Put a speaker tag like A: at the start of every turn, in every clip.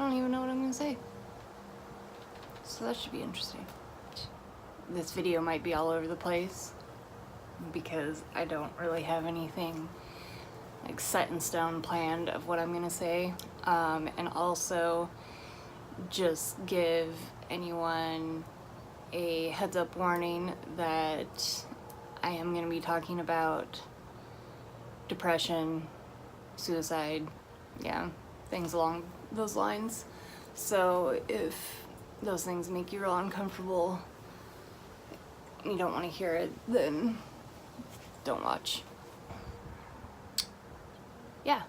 A: don't even know what I'm gonna say. So that should be interesting. This video might be all over the place because I don't really have anything like set in stone planned of what I'm gonna say. And also just give anyone a heads up warning that I am gonna be talking about depression, suicide, yeah, things along those lines. So if those things make you real uncomfortable, you don't want to hear it, then don't watch. Yeah.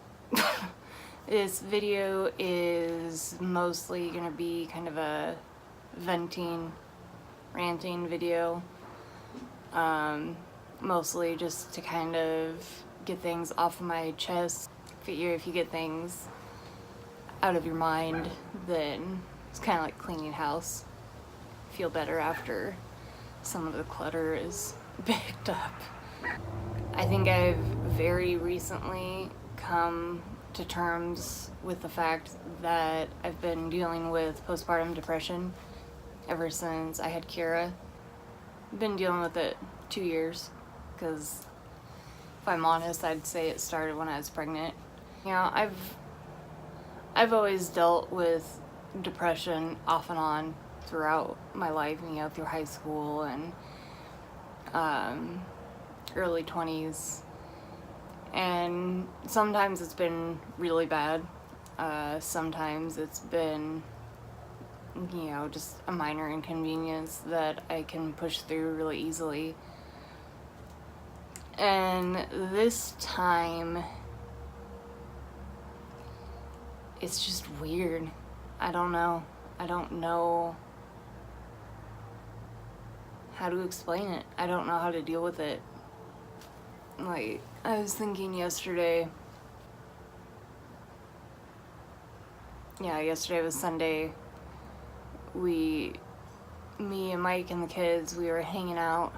A: This video is mostly gonna be kind of a venting, ranting video. Mostly just to kind of get things off of my chest. Figure if you get things out of your mind, then it's kind of like cleaning house. Feel better after some of the clutter is picked up. I think I've very recently come to terms with the fact that I've been dealing with postpartum depression ever since I had Kira. I've been dealing with it 2 years, because if I'm honest, I'd say it started when I was pregnant. You know, I've always dealt with depression off and on throughout my life, you know, through high school and early 20s. And sometimes it's been really bad. Sometimes it's been, you know, just a minor inconvenience that I can push through really easily. And this time, it's just weird. I don't know how to explain it. I don't know how to deal with it. Like, I was thinking yesterday, yesterday was Sunday. Me and Mike and the kids, we were hanging out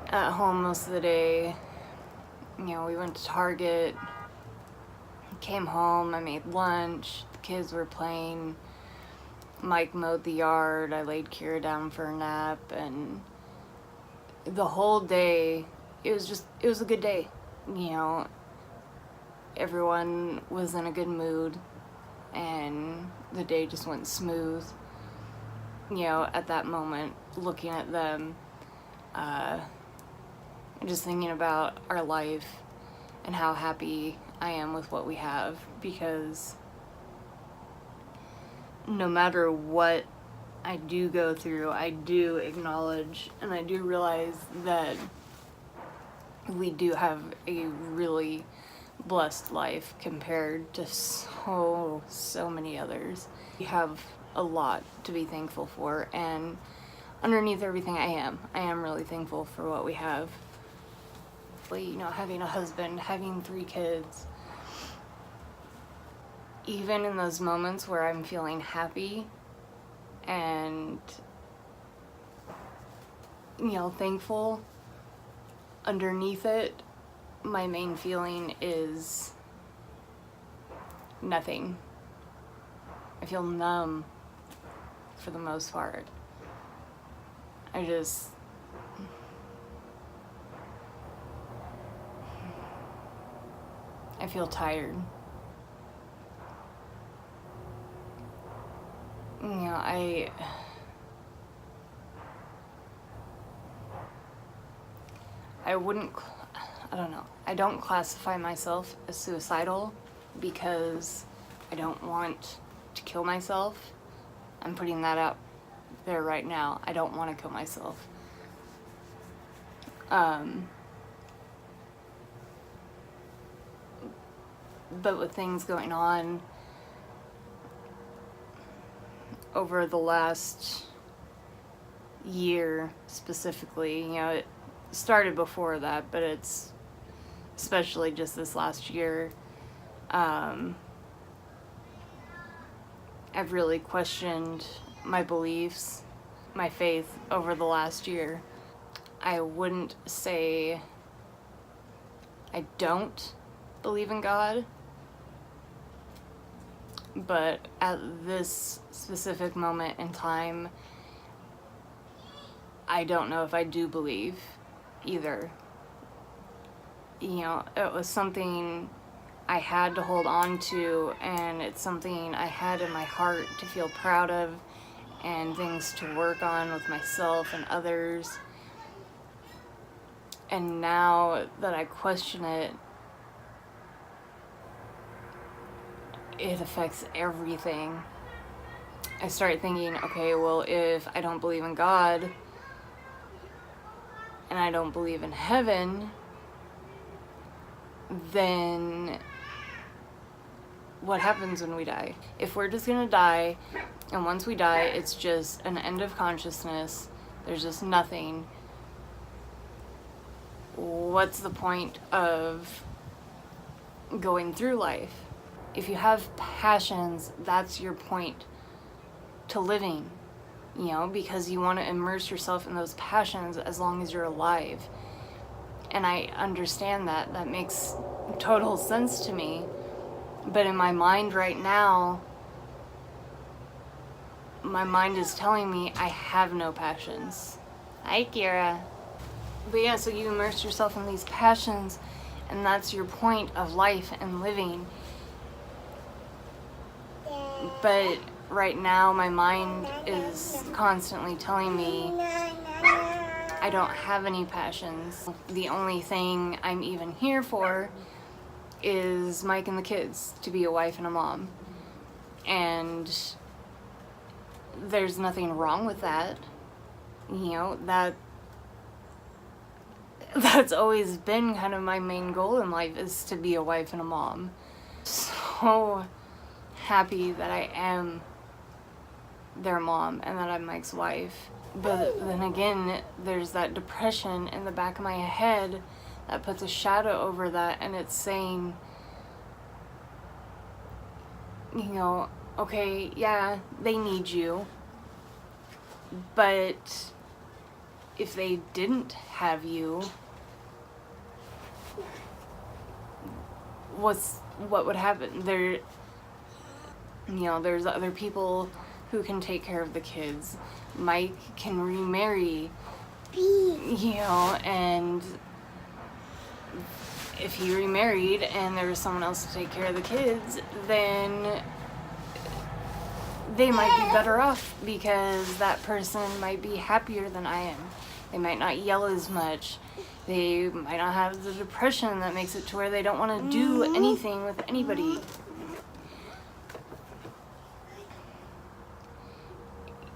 A: at home most of the day. You know, we went to Target, came home, I made lunch, the kids were playing, Mike mowed the yard, I laid Kira down for a nap, and the whole day, it was a good day. You know, everyone was in a good mood, and the day just went smooth. You know, at that moment, looking at them, just thinking about our life and how happy I am with what we have, because no matter what I do go through, I do acknowledge and I do realize that we do have a really blessed life compared to so many others. We have a lot to be thankful for, and underneath everything I am really thankful for what we have. You know, having a husband, having 3 kids, even in those moments where I'm feeling happy and, you know, thankful, underneath it, my main feeling is nothing. I feel numb for the most part. I feel tired. You know, I don't know. I don't classify myself as suicidal because I don't want to kill myself. I'm putting that out there right now. I don't want to kill myself. But with things going on over the last year specifically, you know, it started before that, but it's especially just this last year, I've really questioned my beliefs, my faith over the last year. I wouldn't say I don't believe in God. But at this specific moment in time, I don't know if I do believe either. You know, it was something I had to hold on to, and it's something I had in my heart to feel proud of, and things to work on with myself and others. And now that I question it, it affects everything. I start thinking, okay, well, if I don't believe in God and I don't believe in heaven, then what happens when we die? If we're just gonna die, and once we die, it's just an end of consciousness, there's just nothing, what's the point of going through life? If you have passions, that's your point to living, you know, because you want to immerse yourself in those passions as long as you're alive. And I understand that. That makes total sense to me. But in my mind right now, my mind is telling me I have no passions. Hi, Kira. But yeah, so you immerse yourself in these passions, and that's your point of life and living. But right now, my mind is constantly telling me I don't have any passions. The only thing I'm even here for is Mike and the kids, to be a wife and a mom. And there's nothing wrong with that. You know, that's always been kind of my main goal in life, is to be a wife and a mom. So happy that I am their mom and that I'm Mike's wife. But then again, there's that depression in the back of my head that puts a shadow over that, and it's saying, you know, okay, yeah, they need you, but if they didn't have you, what would happen? There's other people who can take care of the kids. Mike can remarry, you know, and if he remarried and there was someone else to take care of the kids, then they might be better off, because that person might be happier than I am. They might not yell as much. They might not have the depression that makes it to where they don't want to do anything with anybody.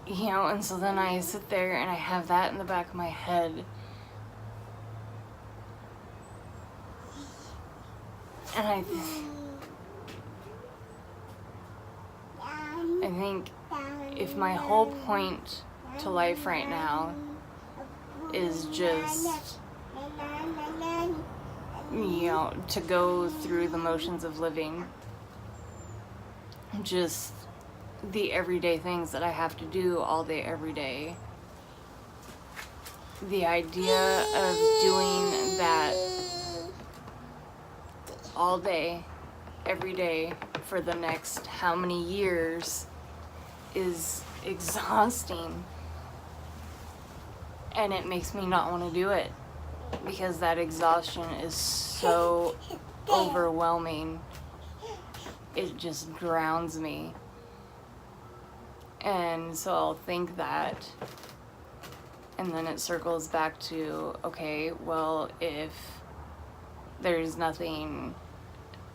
A: You know, and so then I sit there and I have that in the back of my head. And I think if my whole point to life right now is just, you know, to go through the motions of living, just the everyday things that I have to do all day, every day, the idea of doing that all day, every day, for the next how many years is exhausting. And it makes me not want to do it, because that exhaustion is so overwhelming. It just drowns me. And so I'll think that, and then it circles back to, okay, well, if there's nothing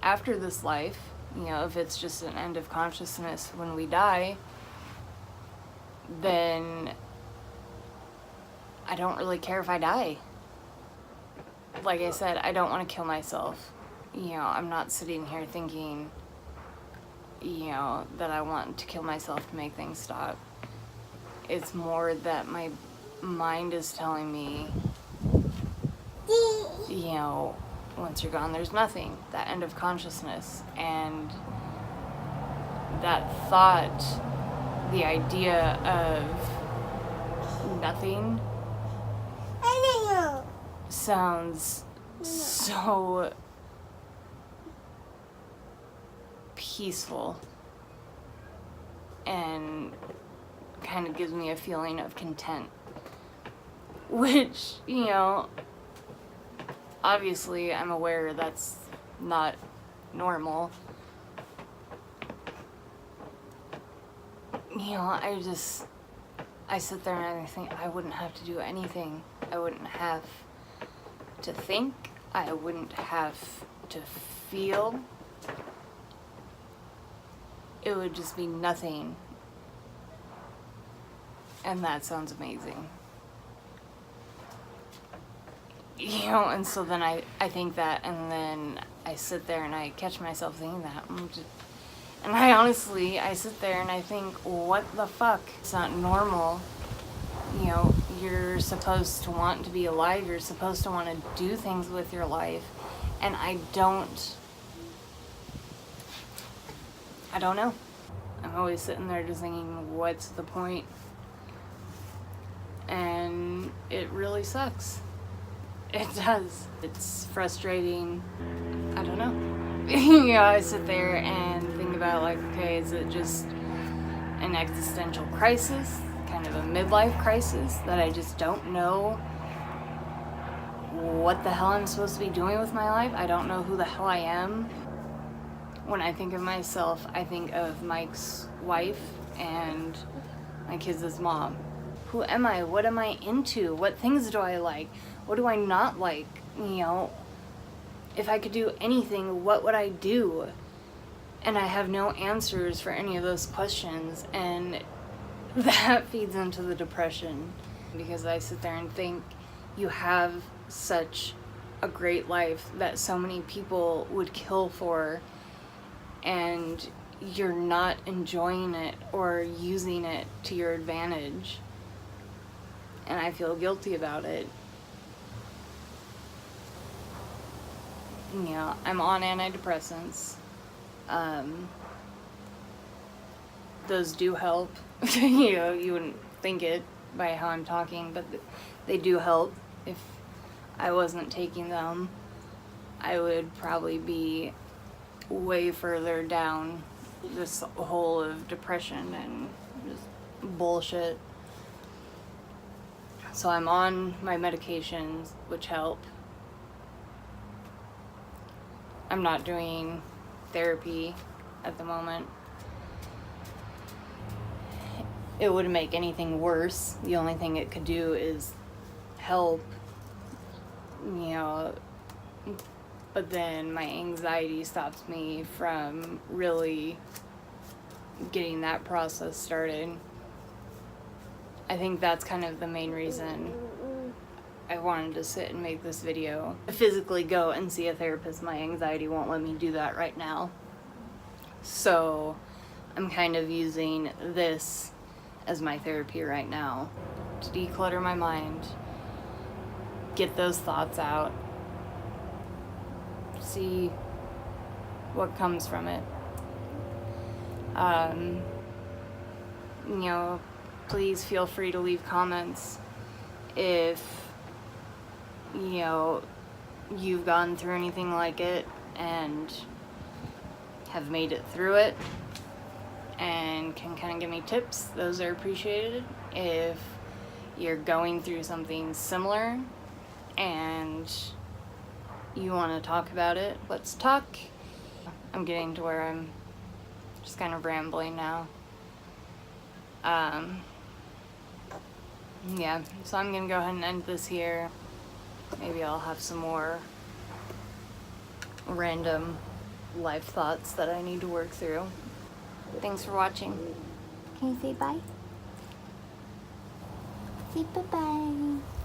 A: after this life, you know, if it's just an end of consciousness when we die, then I don't really care if I die. Like I said, I don't want to kill myself. You know, I'm not sitting here thinking, you know, that I want to kill myself to make things stop. It's more that my mind is telling me, you know, once you're gone, there's nothing. That end of consciousness. And that thought, the idea of nothing, sounds so peaceful and kind of gives me a feeling of content, which, you know, obviously I'm aware that's not normal. You know, I sit there and I think I wouldn't have to do anything. I wouldn't have to think. I wouldn't have to feel. It would just be nothing. And that sounds amazing. You know, and so then I think that, and then I sit there and I catch myself thinking that. And I sit there and I think, what the fuck? It's not normal. You know, you're supposed to want to be alive. You're supposed to want to do things with your life. And I don't know. I'm always sitting there just thinking, what's the point? And it really sucks. It does. It's frustrating. I don't know. You know, I sit there and think about, like, okay, is it just an existential crisis? Kind of a midlife crisis that I just don't know what the hell I'm supposed to be doing with my life? I don't know who the hell I am. When I think of myself, I think of Mike's wife and my kids' mom. Who am I? What am I into? What things do I like? What do I not like? You know, if I could do anything, what would I do? And I have no answers for any of those questions, and that feeds into the depression, because I sit there and think, you have such a great life that so many people would kill for, and you're not enjoying it or using it to your advantage. And I feel guilty about it. You know, I'm on antidepressants. Those do help. You know, you wouldn't think it by how I'm talking, but they do help. If I wasn't taking them, I would probably be way further down this hole of depression and just bullshit. So I'm on my medications, which help. I'm not doing therapy at the moment. It wouldn't make anything worse. The only thing it could do is help, you know, but then my anxiety stops me from really getting that process started. I think that's kind of the main reason I wanted to sit and make this video. Physically go and see a therapist, my anxiety won't let me do that right now. So I'm kind of using this as my therapy right now, to declutter my mind, get those thoughts out, see what comes from it. You know, please feel free to leave comments if, you know, you've gone through anything like it and have made it through it, and can kind of give me tips. Those are appreciated. If you're going through something similar and you want to talk about it, let's talk. I'm getting to where I'm just kind of rambling now. Yeah, so I'm gonna go ahead and end this here. Maybe I'll have some more random life thoughts that I need to work through. Thanks for watching.
B: Can you say bye? Say bye-bye.